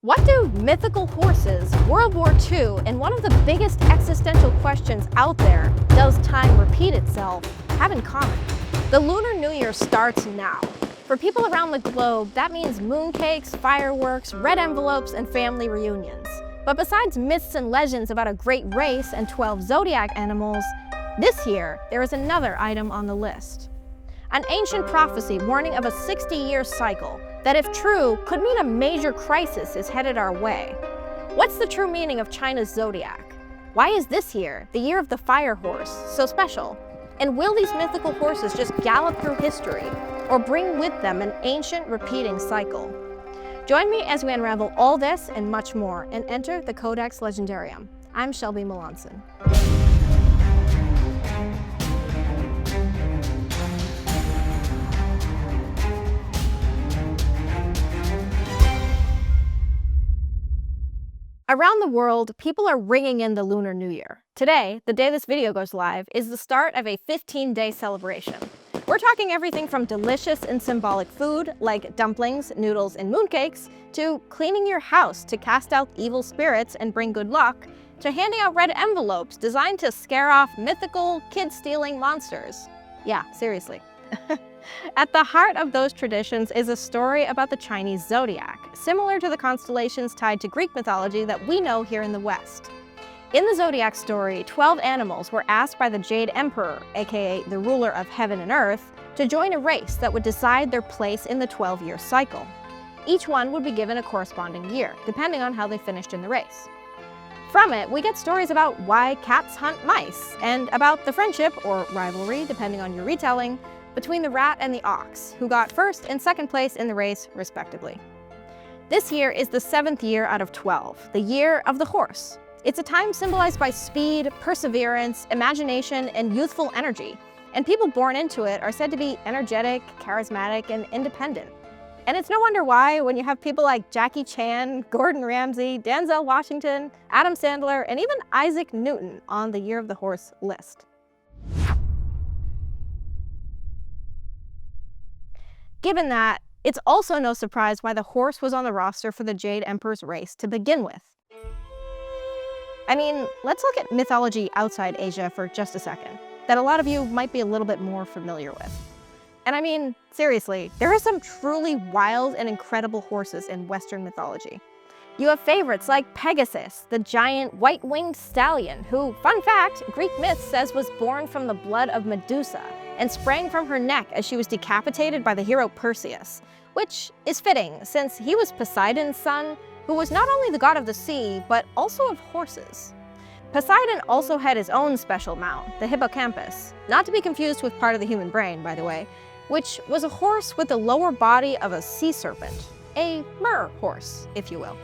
What do mythical horses, World War II, and one of the biggest existential questions out there, does time repeat itself, have in common? The Lunar New Year starts now. For people around the globe, that means mooncakes, fireworks, red envelopes, and family reunions. But besides myths and legends about a great race and 12 zodiac animals, this year there is another item on the list. An ancient prophecy warning of a 60-year cycle that, if true, could mean a major crisis is headed our way. What's the true meaning of China's zodiac? Why is this year, the year of the fire horse, so special? And will these mythical horses just gallop through history, or bring with them an ancient repeating cycle? Join me as we unravel all this and much more and enter the Codex Legendarium. I'm Shelby Melanson. Around the world, people are ringing in the Lunar New Year. Today, the day this video goes live, is the start of a 15-day celebration. We're talking everything from delicious and symbolic food, like dumplings, noodles, and mooncakes, to cleaning your house to cast out evil spirits and bring good luck, to handing out red envelopes designed to scare off mythical, kid-stealing monsters. Yeah, seriously. At the heart of those traditions is a story about the Chinese zodiac, similar to the constellations tied to Greek mythology that we know here in the West. In the zodiac story, 12 animals were asked by the Jade Emperor, aka the ruler of heaven and earth, to join a race that would decide their place in the 12-year cycle. Each one would be given a corresponding year, depending on how they finished in the race. From it, we get stories about why cats hunt mice, and about the friendship, or rivalry, depending on your retelling, between the rat and the ox, who got first and second place in the race, respectively. This year is the 7th year out of 12, the year of the horse. It's a time symbolized by speed, perseverance, imagination, and youthful energy, and people born into it are said to be energetic, charismatic, and independent. And it's no wonder why, when you have people like Jackie Chan, Gordon Ramsay, Denzel Washington, Adam Sandler, and even Isaac Newton on the Year of the Horse list. Given that, it's also no surprise why the horse was on the roster for the Jade Emperor's race to begin with. I mean, let's look at mythology outside Asia for just a second, that a lot of you might be a little bit more familiar with. And I mean, seriously, there are some truly wild and incredible horses in Western mythology. You have favorites like Pegasus, the giant white-winged stallion, who, fun fact, Greek myth says was born from the blood of Medusa and sprang from her neck as she was decapitated by the hero Perseus, which is fitting since he was Poseidon's son, who was not only the god of the sea, but also of horses. Poseidon also had his own special mount, the hippocampus, not to be confused with part of the human brain, by the way, which was a horse with the lower body of a sea serpent, a mer horse, if you will.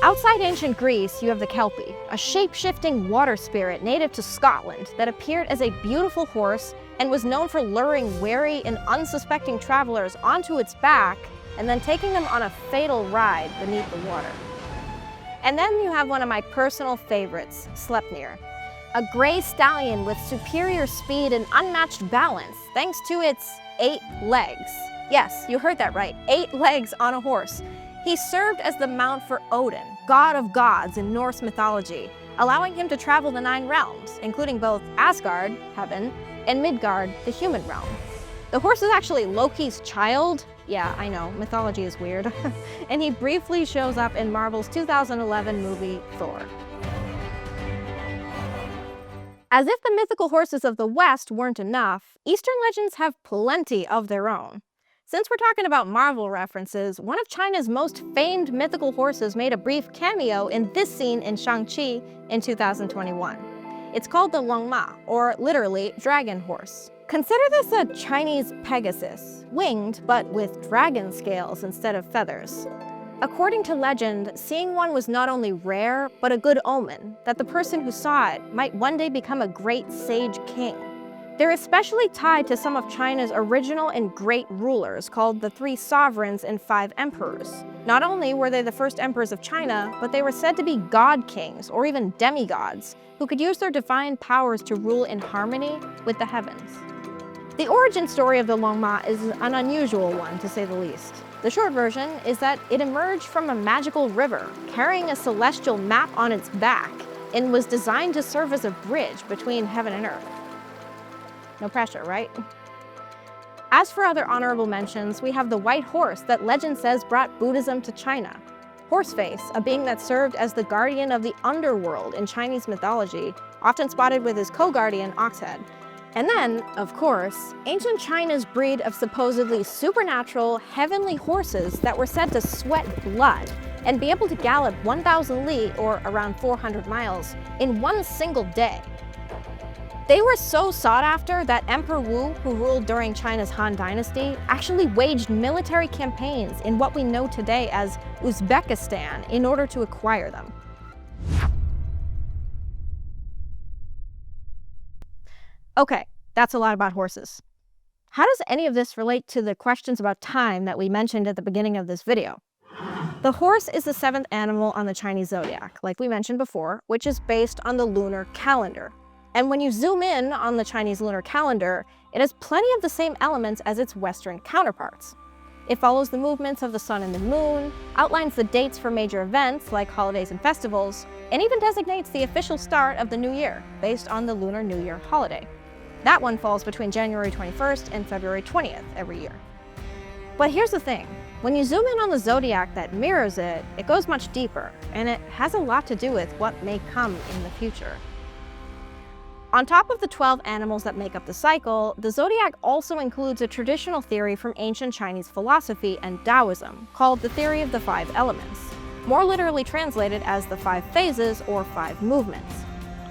Outside ancient Greece, you have the Kelpie, a shape-shifting water spirit native to Scotland that appeared as a beautiful horse and was known for luring wary and unsuspecting travelers onto its back and then taking them on a fatal ride beneath the water. And then you have one of my personal favorites, Slepneir, a gray stallion with superior speed and unmatched balance thanks to its 8 legs. Yes, you heard that right, 8 legs on a horse. He served as the mount for Odin, god of gods in Norse mythology, allowing him to travel the 9 realms, including both Asgard, heaven, and Midgard, the human realm. The horse is actually Loki's child. Yeah, I know, mythology is weird. And he briefly shows up in Marvel's 2011 movie, Thor. As if the mythical horses of the West weren't enough, Eastern legends have plenty of their own. Since we're talking about Marvel references, one of China's most famed mythical horses made a brief cameo in this scene in Shang-Chi in 2021. It's called the Longma, or literally dragon horse. Consider this a Chinese Pegasus, winged but with dragon scales instead of feathers. According to legend, seeing one was not only rare, but a good omen, that the person who saw it might one day become a great sage king. They're especially tied to some of China's original and great rulers, called the 3 sovereigns and 5 emperors. Not only were they the first emperors of China, but they were said to be god kings, or even demigods, who could use their divine powers to rule in harmony with the heavens. The origin story of the Longma is an unusual one, to say the least. The short version is that it emerged from a magical river, carrying a celestial map on its back, and was designed to serve as a bridge between heaven and earth. No pressure, right? As for other honorable mentions, we have the white horse that legend says brought Buddhism to China. Horseface, a being that served as the guardian of the underworld in Chinese mythology, often spotted with his co-guardian Oxhead. And then, of course, ancient China's breed of supposedly supernatural, heavenly horses that were said to sweat blood and be able to gallop 1,000 li, or around 400 miles, in one single day. They were so sought after that Emperor Wu, who ruled during China's Han Dynasty, actually waged military campaigns in what we know today as Uzbekistan in order to acquire them. Okay, that's a lot about horses. How does any of this relate to the questions about time that we mentioned at the beginning of this video? The horse is the 7th animal on the Chinese zodiac, like we mentioned before, which is based on the lunar calendar. And when you zoom in on the Chinese lunar calendar, it has plenty of the same elements as its Western counterparts. It follows the movements of the sun and the moon, outlines the dates for major events like holidays and festivals, and even designates the official start of the new year based on the Lunar New Year holiday. That one falls between January 21st and February 20th every year. But here's the thing, when you zoom in on the zodiac that mirrors it, it goes much deeper, and it has a lot to do with what may come in the future. On top of the 12 animals that make up the cycle, the zodiac also includes a traditional theory from ancient Chinese philosophy and Taoism, called the theory of the 5 elements, more literally translated as the 5 phases or 5 movements.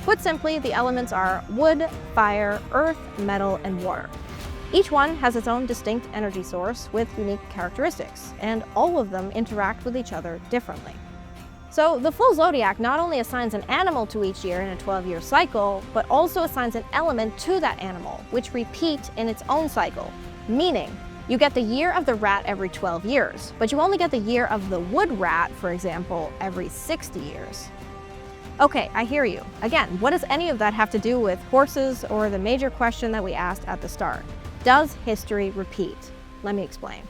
Put simply, the elements are wood, fire, earth, metal, and water. Each one has its own distinct energy source with unique characteristics, and all of them interact with each other differently. So the full zodiac not only assigns an animal to each year in a 12-year cycle, but also assigns an element to that animal, which repeat in its own cycle. Meaning, you get the year of the rat every 12 years, but you only get the year of the wood rat, for example, every 60 years. Okay, I hear you. Again, what does any of that have to do with horses or the major question that we asked at the start? Does history repeat? Let me explain.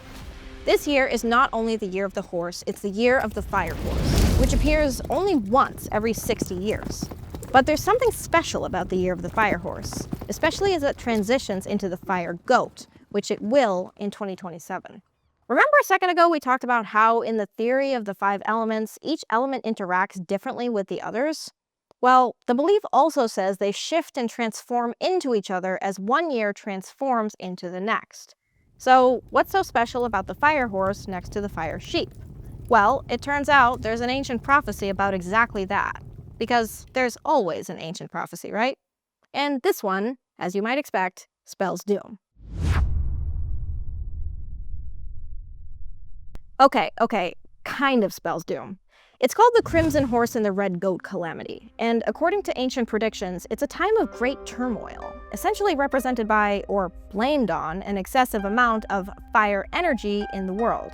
This year is not only the year of the horse, it's the year of the fire horse, which appears only once every 60 years. But there's something special about the year of the fire horse, especially as it transitions into the fire goat, which it will in 2027. Remember a second ago we talked about how in the theory of the 5 elements, each element interacts differently with the others? Well, the belief also says they shift and transform into each other as one year transforms into the next. So what's so special about the fire horse next to the fire sheep? Well, it turns out there's an ancient prophecy about exactly that. Because there's always an ancient prophecy, right? And this one, as you might expect, spells doom. Okay, kind of spells doom. It's called the Crimson Horse and the Red Goat Calamity, and according to ancient predictions, it's a time of great turmoil, essentially represented by, or blamed on, an excessive amount of fire energy in the world.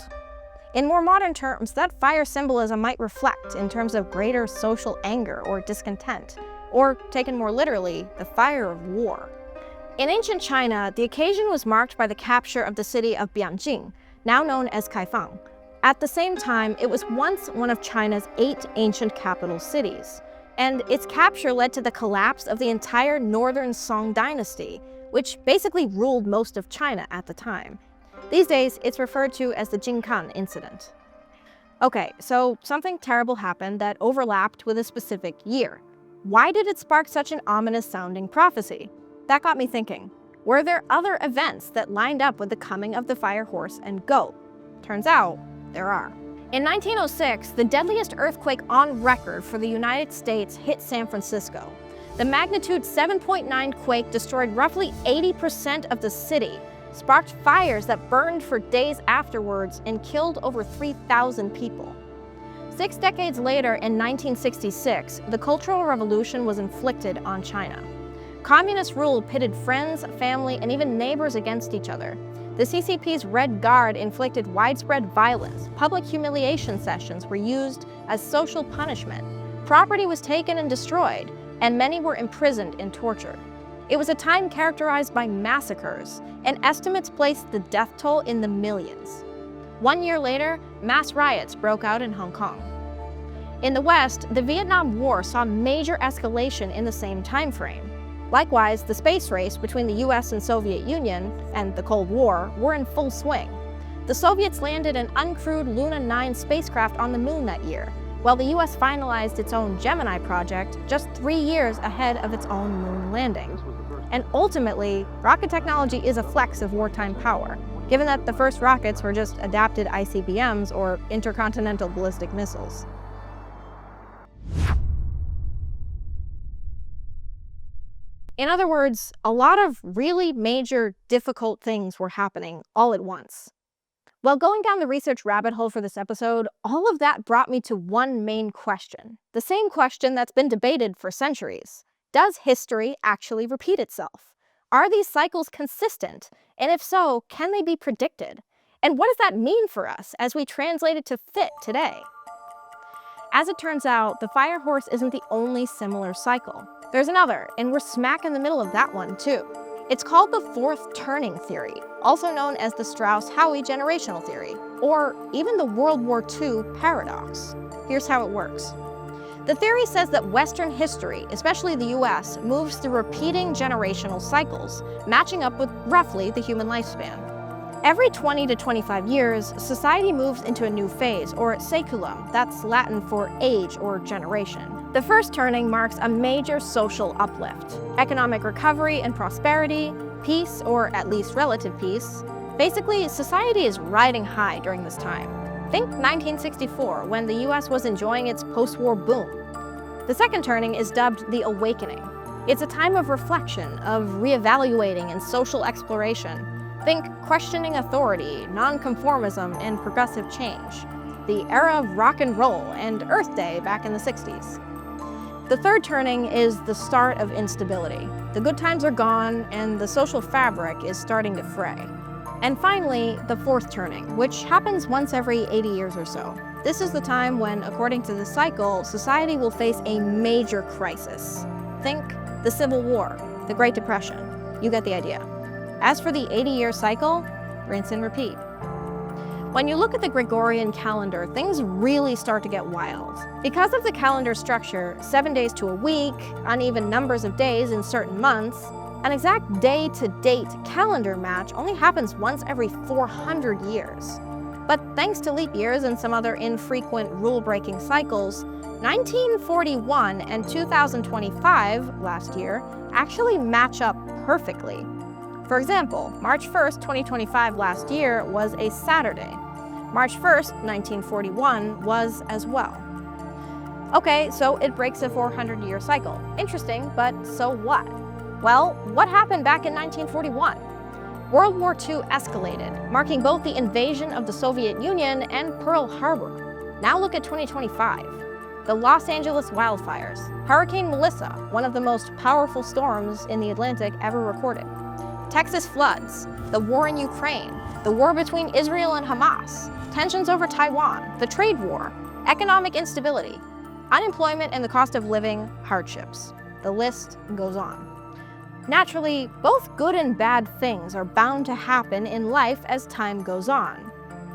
In more modern terms, that fire symbolism might reflect in terms of greater social anger or discontent, or taken more literally, the fire of war. In ancient China, the occasion was marked by the capture of the city of Bianjing, now known as Kaifang. At the same time, it was once one of China's 8 ancient capital cities, and its capture led to the collapse of the entire northern Song dynasty, which basically ruled most of China at the time. These days, it's referred to as the Jingkang Incident. Okay, so something terrible happened that overlapped with a specific year. Why did it spark such an ominous-sounding prophecy? That got me thinking. Were there other events that lined up with the coming of the fire horse and goat? Turns out, there are. In 1906, the deadliest earthquake on record for the United States hit San Francisco. The magnitude 7.9 quake destroyed roughly 80% of the city, sparked fires that burned for days afterwards, and killed over 3,000 people. 6 decades later, in 1966, the Cultural Revolution was inflicted on China. Communist rule pitted friends, family, and even neighbors against each other. The CCP's Red Guard inflicted widespread violence. Public humiliation sessions were used as social punishment. Property was taken and destroyed, and many were imprisoned and tortured. It was a time characterized by massacres, and estimates placed the death toll in the millions. 1 year later, mass riots broke out in Hong Kong. In the West, the Vietnam War saw major escalation in the same time frame. Likewise, the space race between the US and Soviet Union and the Cold War were in full swing. The Soviets landed an uncrewed Lunar 9 spacecraft on the moon that year, while the US finalized its own Gemini project just 3 years ahead of its own moon landing. And ultimately, rocket technology is a flex of wartime power, given that the first rockets were just adapted ICBMs or intercontinental ballistic missiles. In other words, a lot of really major, difficult things were happening all at once. While going down the research rabbit hole for this episode, all of that brought me to one main question. The same question that's been debated for centuries. Does history actually repeat itself? Are these cycles consistent? And if so, can they be predicted? And what does that mean for us as we translate it to fit today? As it turns out, the fire horse isn't the only similar cycle. There's another, and we're smack in the middle of that one too. It's called the fourth turning theory, also known as the Strauss-Howe Generational theory, or even the World War II paradox. Here's how it works. The theory says that Western history, especially the US, moves through repeating generational cycles, matching up with roughly the human lifespan. Every 20 to 25 years, society moves into a new phase, or saeculum, that's Latin for age or generation. The first turning marks a major social uplift, economic recovery and prosperity, peace, or at least relative peace. Basically, society is riding high during this time. Think 1964, when the US was enjoying its post-war boom. The second turning is dubbed the Awakening. It's a time of reflection, of reevaluating and social exploration. Think questioning authority, nonconformism, and progressive change. The era of rock and roll and Earth Day back in the 60s. The third turning is the start of instability. The good times are gone, and the social fabric is starting to fray. And finally, the fourth turning, which happens once every 80 years or so. This is the time when, according to the cycle, society will face a major crisis. Think the Civil War, the Great Depression. You get the idea. As for the 80-year cycle, rinse and repeat. When you look at the Gregorian calendar, things really start to get wild. Because of the calendar structure, 7 days to a week, uneven numbers of days in certain months, an exact day-to-date calendar match only happens once every 400 years. But thanks to leap years and some other infrequent rule-breaking cycles, 1941 and 2025, last year, actually match up perfectly. For example, March 1st, 2025 last year was a Saturday. March 1st, 1941 was as well. Okay, so it breaks a 400-year cycle. Interesting, but so what? Well, what happened back in 1941? World War II escalated, marking both the invasion of the Soviet Union and Pearl Harbor. Now look at 2025. The Los Angeles wildfires, Hurricane Melissa, one of the most powerful storms in the Atlantic ever recorded, Texas floods, the war in Ukraine, the war between Israel and Hamas, tensions over Taiwan, the trade war, economic instability, unemployment and the cost of living, hardships. The list goes on. Naturally, both good and bad things are bound to happen in life as time goes on.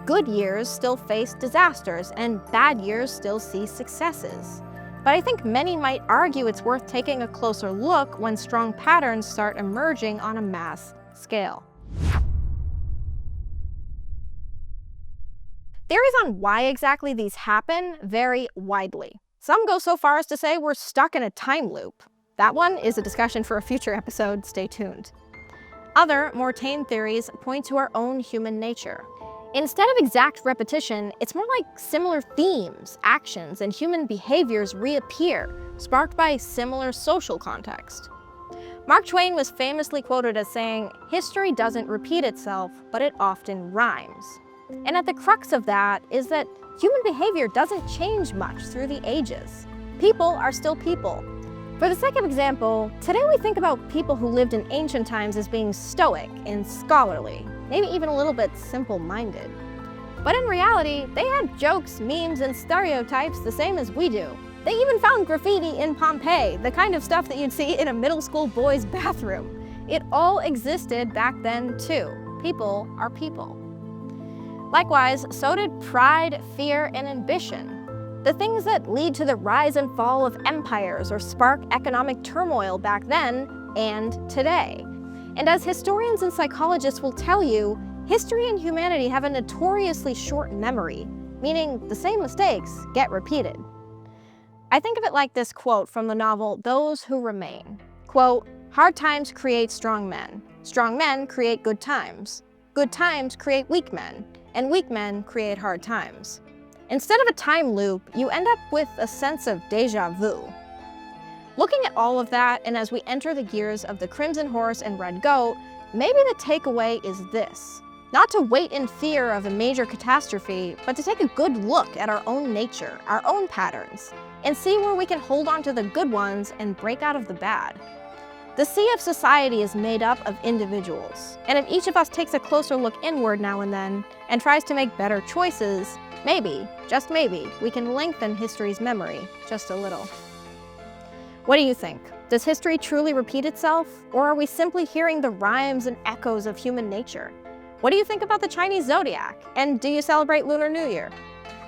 Good years still face disasters, and bad years still see successes. But I think many might argue it's worth taking a closer look when strong patterns start emerging on a mass scale. Theories on why exactly these happen vary widely. Some go so far as to say we're stuck in a time loop. That one is a discussion for a future episode, stay tuned. Other, more tame theories point to our own human nature. Instead of exact repetition, it's more like similar themes, actions, and human behaviors reappear, sparked by similar social context. Mark Twain was famously quoted as saying, "History doesn't repeat itself, but it often rhymes." And at the crux of that is that human behavior doesn't change much through the ages. People are still people. For the sake of example, today we think about people who lived in ancient times as being stoic and scholarly, maybe even a little bit simple-minded. But in reality, they had jokes, memes, and stereotypes the same as we do. They even found graffiti in Pompeii, the kind of stuff that you'd see in a middle school boy's bathroom. It all existed back then too. People are people. Likewise, so did pride, fear, and ambition. The things that lead to the rise and fall of empires or spark economic turmoil back then and today. And as historians and psychologists will tell you, history and humanity have a notoriously short memory, meaning the same mistakes get repeated. I think of it like this quote from the novel Those Who Remain. Quote, "Hard times create strong men create good times create weak men, and weak men create hard times." Instead of a time loop, you end up with a sense of déjà vu. Looking at all of that, and as we enter the years of the Crimson Horse and Red Goat, maybe the takeaway is this: not to wait in fear of a major catastrophe, but to take a good look at our own nature, our own patterns, and see where we can hold on to the good ones and break out of the bad. The sea of society is made up of individuals, and if each of us takes a closer look inward now and then and tries to make better choices, maybe, just maybe, we can lengthen history's memory just a little. What do you think? Does history truly repeat itself, or are we simply hearing the rhymes and echoes of human nature? What do you think about the Chinese Zodiac? And do you celebrate Lunar New Year?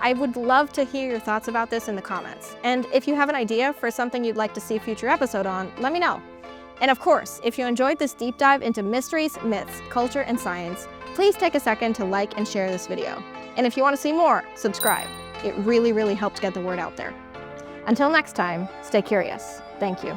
I would love to hear your thoughts about this in the comments. And if you have an idea for something you'd like to see a future episode on, let me know. And of course, if you enjoyed this deep dive into mysteries, myths, culture, and science, please take a second to like and share this video. And if you want to see more, subscribe. It really, really helps get the word out there. Until next time, stay curious. Thank you.